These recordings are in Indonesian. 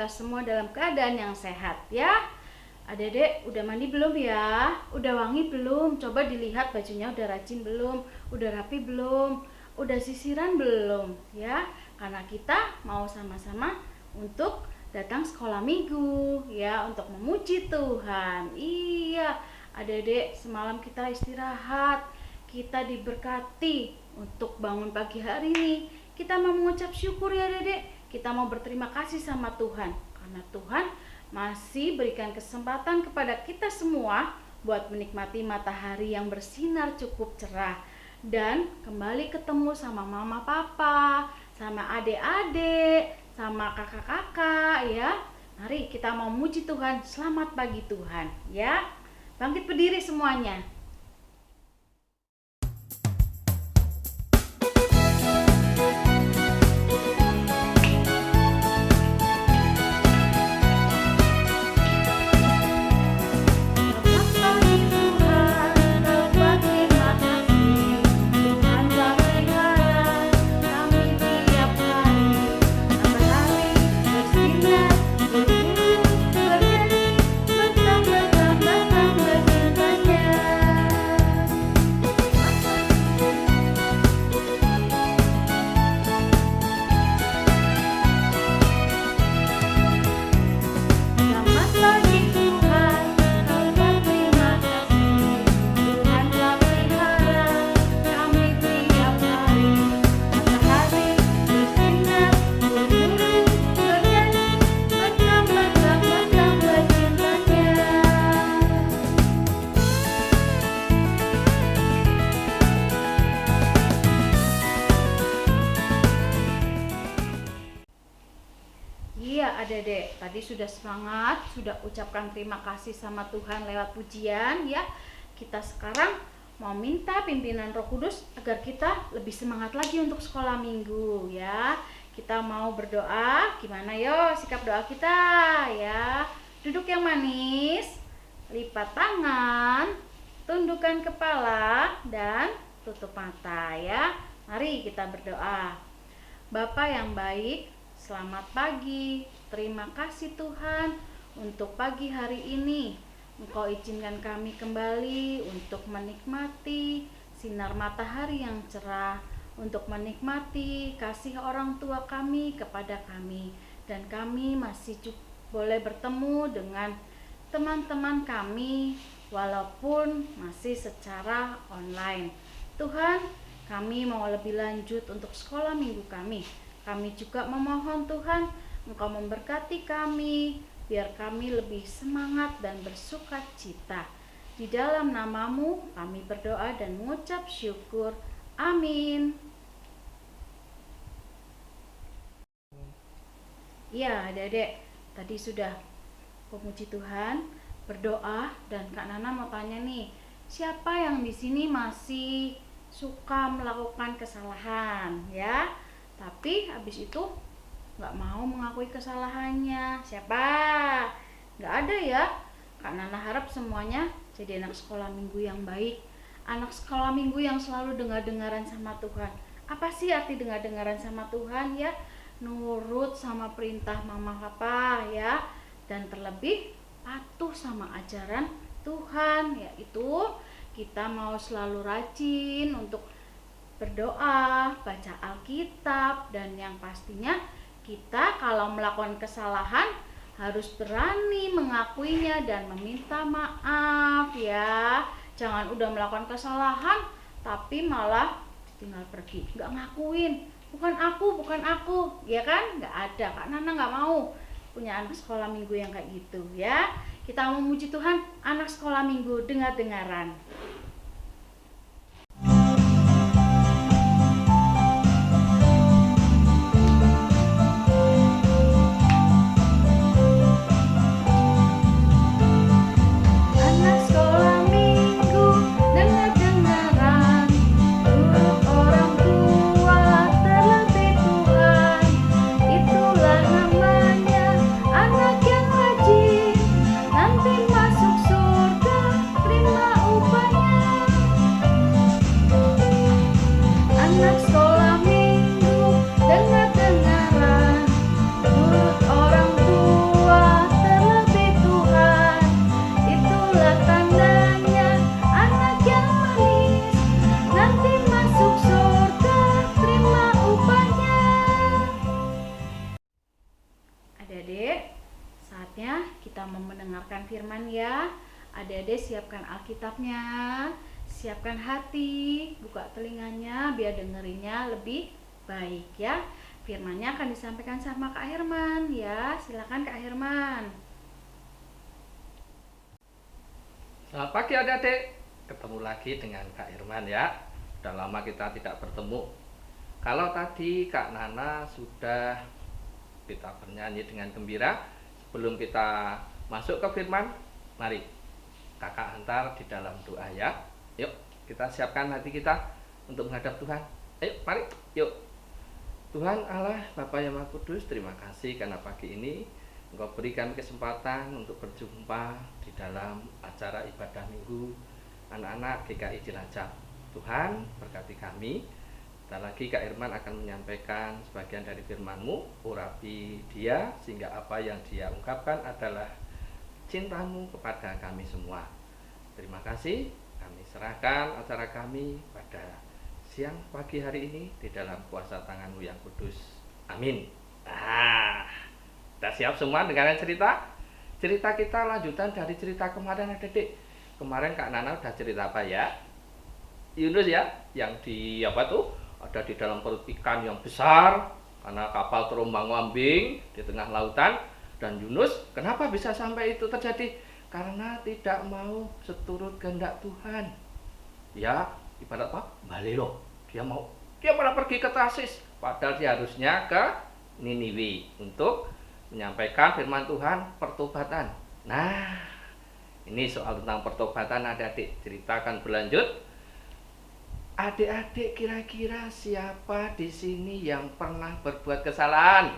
kita semua dalam keadaan yang sehat ya. Adik-adik udah mandi belum ya? Udah wangi belum? Coba dilihat bajunya udah rajin belum? Udah rapi belum? Udah sisiran belum? Ya, karena kita mau sama-sama untuk datang sekolah minggu ya, untuk memuji Tuhan. Iya, adik-adik semalam kita istirahat, kita diberkati untuk bangun pagi hari ini. Kita mau mengucap syukur ya adik-adik. Kita mau berterima kasih sama Tuhan karena Tuhan masih berikan kesempatan kepada kita semua buat menikmati matahari yang bersinar cukup cerah dan kembali ketemu sama mama papa, sama adik-adik, sama kakak-kakak ya. Mari kita mau muji Tuhan. Selamat pagi Tuhan ya. Bangkit berdiri semuanya. Iya adik-adik, tadi sudah semangat, sudah ucapkan terima kasih sama Tuhan lewat pujian ya. Kita sekarang mau minta pimpinan Roh Kudus agar kita lebih semangat lagi untuk sekolah minggu ya. Kita mau berdoa, gimana yo sikap doa kita ya. Duduk yang manis, lipat tangan, tundukkan kepala dan tutup mata ya. Mari kita berdoa. Bapa yang baik, selamat pagi. Terima kasih Tuhan untuk pagi hari ini. Engkau izinkan kami kembali untuk menikmati sinar matahari yang cerah, untuk menikmati kasih orang tua kami kepada kami, dan kami masih boleh bertemu dengan teman-teman kami walaupun masih secara online. Tuhan, kami mau lebih lanjut untuk sekolah minggu kami. Kami juga memohon Tuhan, Engkau memberkati kami, biar kami lebih semangat dan bersuka cita. Di dalam nama-Mu kami berdoa dan mengucap syukur. Amin. Ya adik-adik, tadi sudah memuji Tuhan, berdoa, dan Kak Nana mau tanya nih, siapa yang di sini masih suka melakukan kesalahan ya? Tapi habis itu nggak mau mengakui kesalahannya. Siapa? Nggak ada ya. Kak Nana harap semuanya jadi anak sekolah minggu yang baik, anak sekolah minggu yang selalu dengar-dengaran sama Tuhan. Apa sih arti dengar-dengaran sama Tuhan ya? Nurut sama perintah mama papa ya, dan terlebih patuh sama ajaran Tuhan, yaitu kita mau selalu rajin untuk berdoa, baca Alkitab, dan yang pastinya kita kalau melakukan kesalahan harus berani mengakuinya dan meminta maaf ya. Jangan udah melakukan kesalahan tapi malah tinggal pergi, nggak ngakuin, bukan aku, ya kan? Nggak ada. Kak Nana nggak mau punya anak sekolah minggu yang kayak gitu ya. Kita mau memuji Tuhan, anak sekolah minggu dengar-dengaran. Nanti masuk surga, terima upah mendengarkan firman ya. Adik-adik siapkan Alkitabnya, siapkan hati, buka telinganya biar dengerinnya lebih baik ya. Firmannya akan disampaikan sama Kak Herman ya. Silakan Kak Herman. Selamat pagi adik-adik. Ketemu lagi dengan Kak Herman ya. Sudah lama kita tidak bertemu. Kalau tadi Kak Nana sudah kita bernyanyi dengan gembira, sebelum kita masuk ke firman, mari kakak antar di dalam doa ya. Yuk kita siapkan hati kita untuk menghadap Tuhan. Ayo mari yuk. Tuhan Allah Bapa yang Maha Kudus, terima kasih karena pagi ini Engkau berikan kesempatan untuk berjumpa di dalam acara ibadah minggu anak-anak GKI Cilacap. Tuhan berkati kami. Sebentar lagi Kak Herman akan menyampaikan sebagian dari firman-Mu, urapi dia sehingga apa yang dia ungkapkan adalah cinta-Mu kepada kami semua. Terima kasih, kami serahkan acara kami pada siang pagi hari ini di dalam kuasa tangan-Mu yang kudus. Amin. Kita siap semua dengan cerita? Cerita kita lanjutan dari cerita kemarin adik-adik. Kemarin Kak Nana udah cerita apa ya? Yunus ya, yang di apa tuh? Ada di dalam perut ikan yang besar karena kapal terombang-ambing di tengah lautan. Dan Yunus kenapa bisa sampai itu terjadi? Karena tidak mau seturut kehendak Tuhan. Ya, ibarat apa? Balelo. Dia malah pergi ke Tarsis, padahal dia harusnya ke Niniwe untuk menyampaikan firman Tuhan, pertobatan. Nah, ini soal tentang pertobatan adik-adik. Cerita akan berlanjut. Adik-adik kira-kira siapa di sini yang pernah berbuat kesalahan?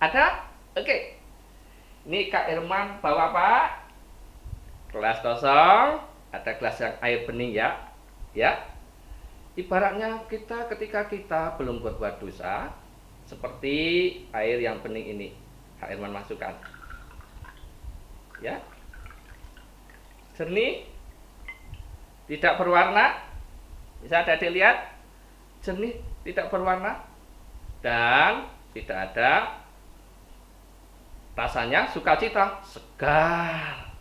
Ada? Oke. Ini Kak Herman bawa apa? Gelas kosong. Ada gelas yang air bening ya. Ya. Ibaratnya ketika kita belum berbuat dosa, seperti air yang bening ini. Kak Herman masukkan. Ya. Jernih. Tidak berwarna. Bisa adik lihat, jernih, tidak berwarna, dan tidak ada rasanya sukacita, segar.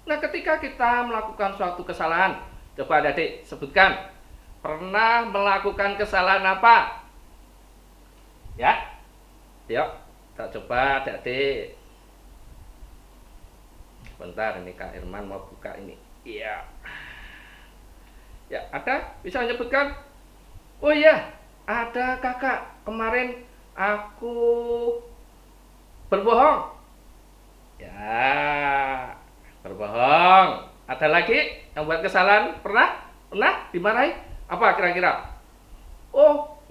Nah, ketika kita melakukan suatu kesalahan, coba adik sebutkan, pernah melakukan kesalahan apa? Ya, yuk, kita coba adik. Sebentar, ini Kak Herman mau buka ini. Iya. Ya, ada? Bisa menyebutkan? Oh iya, ada kakak. Kemarin aku berbohong. Ya, berbohong. Ada lagi yang buat kesalahan? Pernah? Pernah dimarahi? Apa kira-kira? Oh,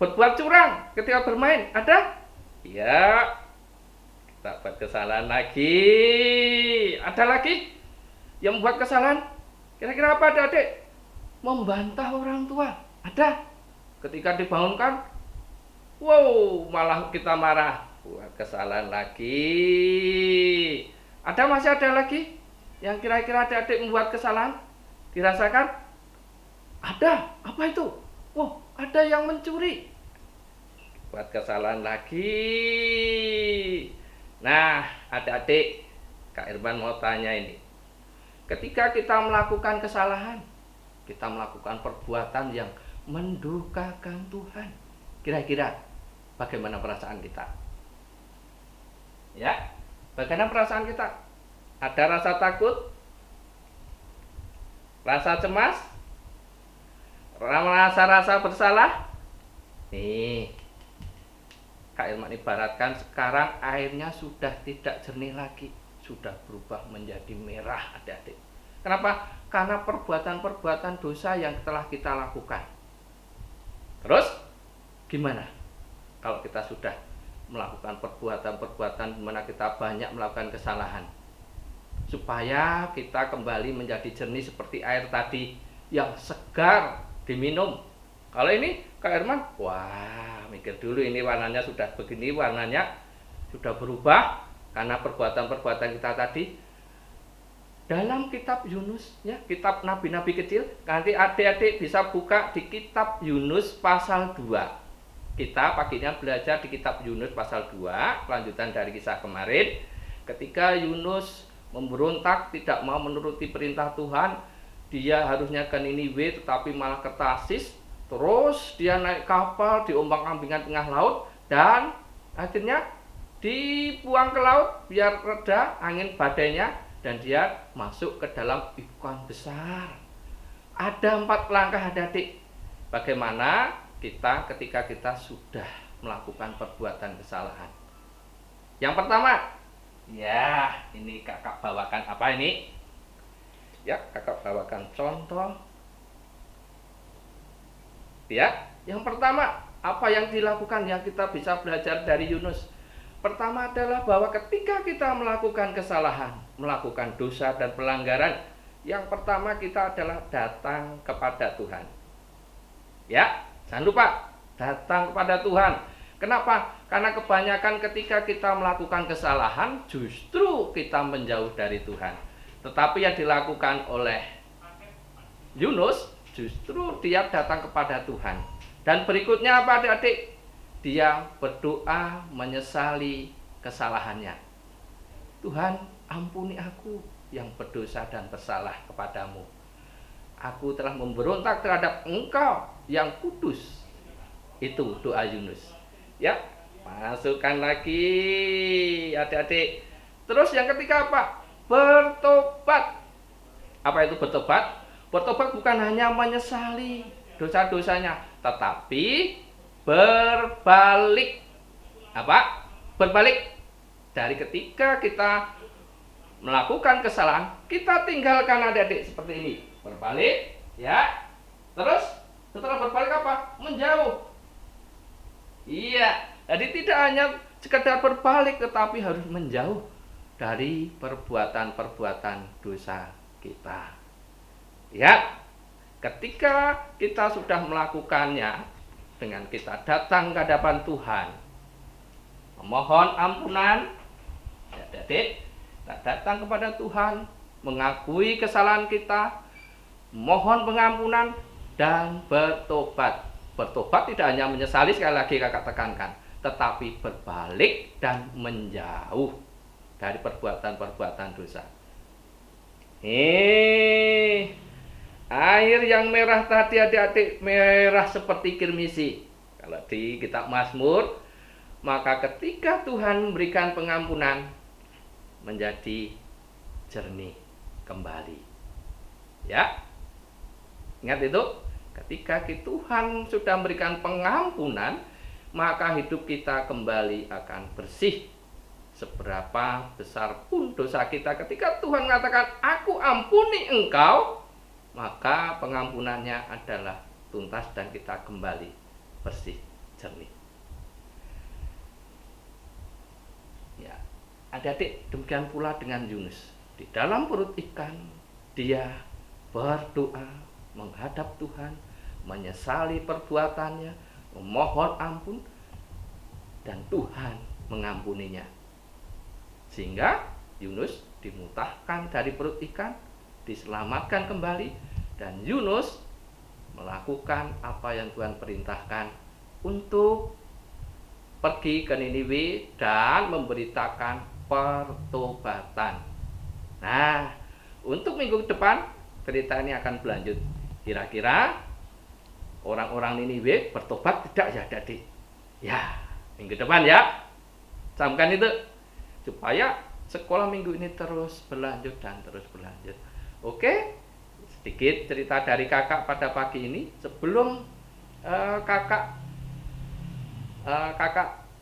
berbuat curang ketika bermain. Ada? Ya, kita buat kesalahan lagi. Ada lagi yang membuat kesalahan? Kira-kira apa adik-adik? Membantah orang tua. Ada? Ketika dibangunkan, wow, malah kita marah. Buat kesalahan lagi. Masih ada lagi yang kira-kira adik-adik membuat kesalahan? Dirasakan? Ada? Apa itu? Oh, ada yang mencuri. Buat kesalahan lagi. Nah, adik-adik, Kak Herman mau tanya ini. Ketika kita melakukan kesalahan, kita melakukan perbuatan yang mendukakan Tuhan, kira-kira bagaimana perasaan kita? Ya, bagaimana perasaan kita? Ada rasa takut, rasa cemas, rasa bersalah. Nih, Kak Herman ibaratkan sekarang airnya sudah tidak jernih lagi, sudah berubah menjadi merah adik-adik. Kenapa? Karena perbuatan-perbuatan dosa yang telah kita lakukan. Terus gimana kalau kita sudah melakukan perbuatan-perbuatan di mana kita banyak melakukan kesalahan? Supaya kita kembali menjadi jernih seperti air tadi yang segar diminum. Kalau ini Kak Herman, wah, mikir dulu, ini warnanya sudah begini, warnanya sudah berubah karena perbuatan-perbuatan kita tadi. Dalam kitab Yunus, ya, kitab nabi-nabi kecil, nanti adik-adik bisa buka di kitab Yunus pasal 2. Kita paginya belajar di kitab Yunus pasal 2, lanjutan dari kisah kemarin. Ketika Yunus memberontak, tidak mau menuruti perintah Tuhan. Dia harusnya ke Niniwe tetapi malah ke Tarsis. Terus dia naik kapal diombang-ambingan tengah laut dan akhirnya dibuang ke laut biar reda angin badainya dan dia masuk ke dalam ikan besar. Ada 4 langkah adik-adik. Bagaimana kita ketika kita sudah melakukan perbuatan kesalahan. Yang pertama, ya ini kakak bawakan apa ini? Ya, kakak bawakan contoh. Ya, yang pertama, apa yang dilakukan yang kita bisa belajar dari Yunus? Pertama adalah bahwa ketika kita melakukan kesalahan, melakukan dosa dan pelanggaran, yang pertama kita adalah datang kepada Tuhan. Ya, jangan lupa datang kepada Tuhan. Kenapa? Karena kebanyakan ketika kita melakukan kesalahan, justru kita menjauh dari Tuhan. Tetapi yang dilakukan oleh Yunus, justru dia datang kepada Tuhan. Dan berikutnya apa adik-adik? Dia berdoa menyesali kesalahannya. Tuhan, ampuni aku yang berdosa dan bersalah kepadamu. Aku telah memberontak terhadap Engkau yang kudus. Itu doa Yunus. Ya, masukkan lagi adik-adik. Terus yang ketiga apa? Bertobat. Apa itu bertobat? Bertobat bukan hanya menyesali dosa-dosanya, tetapi berbalik. Apa? Berbalik. Dari ketika kita melakukan kesalahan, kita tinggalkan adik-adik seperti ini. Berbalik, ya. Terus setelah berbalik apa? Menjauh. Iya, jadi tidak hanya sekedar berbalik, tetapi harus menjauh dari perbuatan-perbuatan dosa kita. Ya, ketika kita sudah melakukannya, dengan kita datang ke hadapan Tuhan, memohon ampunan, ya, adik, kita datang kepada Tuhan, mengakui kesalahan kita, mohon pengampunan, dan bertobat. Bertobat tidak hanya menyesali, sekali lagi kakak tekankan, tetapi berbalik dan menjauh dari perbuatan-perbuatan dosa. Air yang merah tadi adik-adik, merah seperti kirmisi. Kalau di kitab Mazmur, maka ketika Tuhan memberikan pengampunan, menjadi jernih kembali. Ya, ingat itu. Ketika Tuhan sudah memberikan pengampunan, maka hidup kita kembali akan bersih. Seberapa besar pun dosa kita, ketika Tuhan mengatakan, aku ampuni engkau, maka pengampunannya adalah tuntas dan kita kembali bersih, jernih. Ya, adik-adik, demikian pula dengan Yunus. Di dalam perut ikan, dia berdoa menghadap Tuhan, menyesali perbuatannya, memohon ampun, dan Tuhan mengampuninya. Sehingga Yunus dimutahkan dari perut ikan, diselamatkan kembali, dan Yunus melakukan apa yang Tuhan perintahkan untuk pergi ke Niniwe dan memberitakan pertobatan. Nah, untuk minggu depan cerita ini akan berlanjut. Kira-kira orang-orang Niniwe bertobat tidak ya adik? Ya, minggu depan ya. Camkan itu supaya sekolah minggu ini terus berlanjut dan terus berlanjut. Oke, sedikit cerita dari kakak pada pagi ini. Sebelum kakak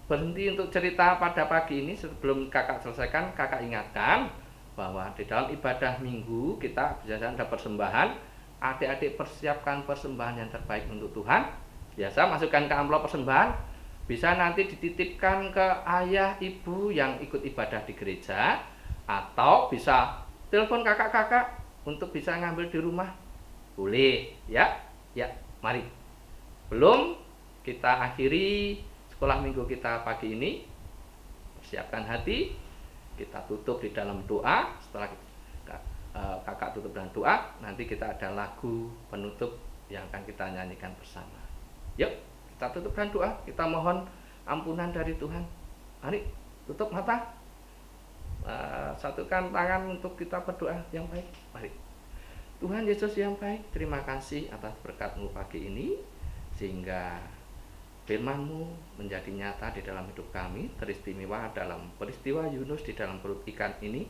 berhenti untuk cerita pada pagi ini, sebelum kakak selesaikan, kakak ingatkan bahwa di dalam ibadah minggu kita biasanya ada persembahan. Adik-adik persiapkan persembahan yang terbaik untuk Tuhan. Biasa masukkan ke amplop persembahan, bisa nanti dititipkan ke ayah ibu yang ikut ibadah di gereja, atau bisa telepon kakak-kakak untuk bisa ngambil di rumah. Boleh ya. Ya, mari. Belum kita akhiri sekolah minggu kita pagi ini. Persiapkan hati, kita tutup di dalam doa. Setelah kakak tutup dengan doa, nanti kita ada lagu penutup yang akan kita nyanyikan bersama. Yuk, kita tutup dengan doa, kita mohon ampunan dari Tuhan. Mari, tutup mata. satukan tangan untuk kita berdoa yang baik. Mari. Tuhan Yesus yang baik, terima kasih atas berkat-Mu pagi ini, sehingga firman-Mu menjadi nyata di dalam hidup kami, teristimewa dalam peristiwa Yunus di dalam perut ikan ini.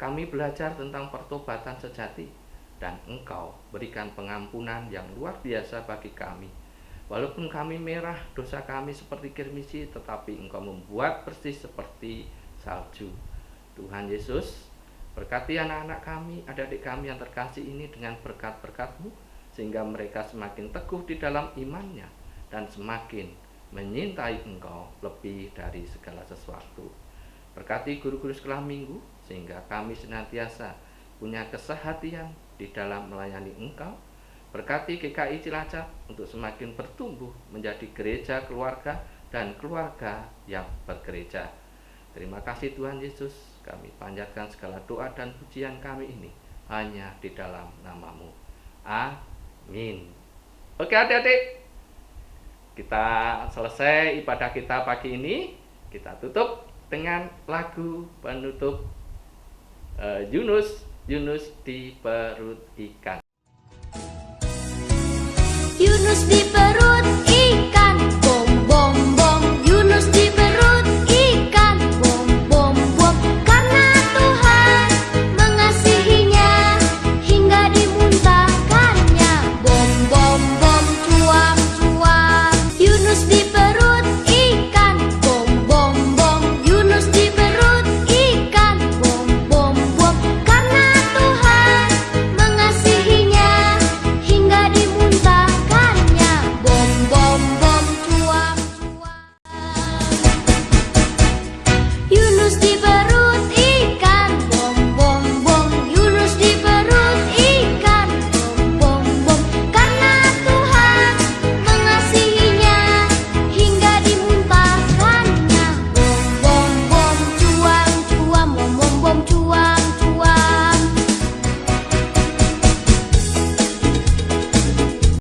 Kami belajar tentang pertobatan sejati, dan Engkau berikan pengampunan yang luar biasa bagi kami. Walaupun kami merah, dosa kami seperti kirmisi, tetapi Engkau membuat bersih seperti salju. Tuhan Yesus, berkati anak-anak kami, adik-adik kami yang terkasih ini dengan berkat-berkat-Mu, sehingga mereka semakin teguh di dalam imannya dan semakin menyintai Engkau lebih dari segala sesuatu. Berkati guru-guru sekolah minggu, sehingga kami senantiasa punya kesehatian di dalam melayani Engkau. Berkati GKI Cilacap untuk semakin bertumbuh menjadi gereja keluarga dan keluarga yang bergereja. Terima kasih Tuhan Yesus, kami panjatkan segala doa dan pujian kami ini hanya di dalam nama-Mu. Amin. Oke adik-adik, kita selesai ibadah kita pagi ini. Kita tutup dengan lagu penutup Yunus di perut ikan. Yunus di perut